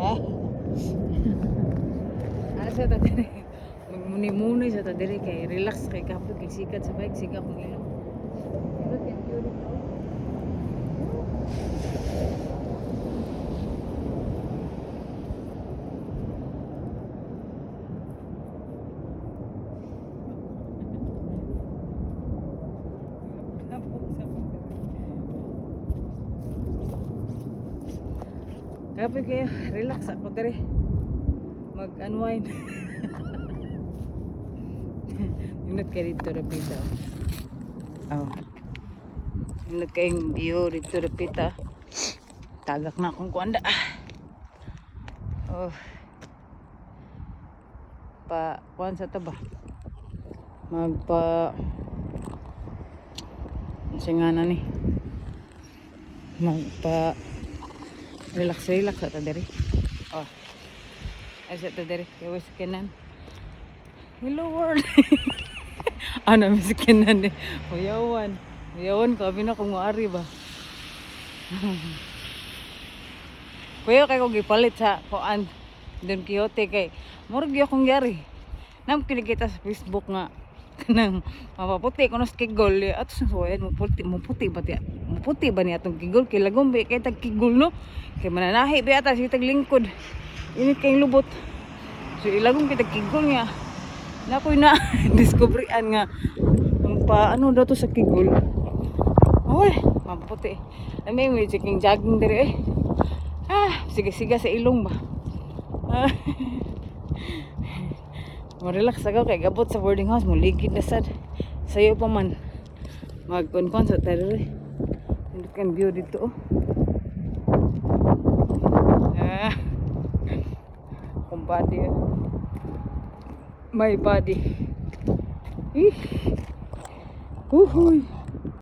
Ha? Ano sa ta dire? Magmuni-muni sa ta dire kay relax kay kapag kay sikat sa bike siga kong ilong. Look at beautiful. Kapag kayo, relax ako dire. Mag-unwind. Inot kayo dito rapita. Oh. Inot kayong view dito rapita. Tagak na akong kuanda. Oh. Kuan sa taba. Singana ni. Relax sa tadiri. Oh. Ay sa tadiri. Kaya kanan. Hello world. Ano mas kanan eh. Uyawan kami na kung maari ba. Kuya kay ko gipalit sa kuan Don Quixote kay murag gyud akong yari. Nam kinikita sa Facebook nga kanang mapaputi kuno sa kigol ato sa suwayan maputi ba niya atong kigol kay lagom ba kay tag kigol no kay mananahi ba ata si tag lingkod init kay lubot so ilagom kay tag kigol nga nakoy na discoveryan nga ano daw to sa kigol oy maputi ay may checking jogging dire sige sa ilong ba relax ako kay gabot sa boarding house mo ligid na sad sayo pa man magkunkon sa tare hindi kan view dito kung body my body uhuy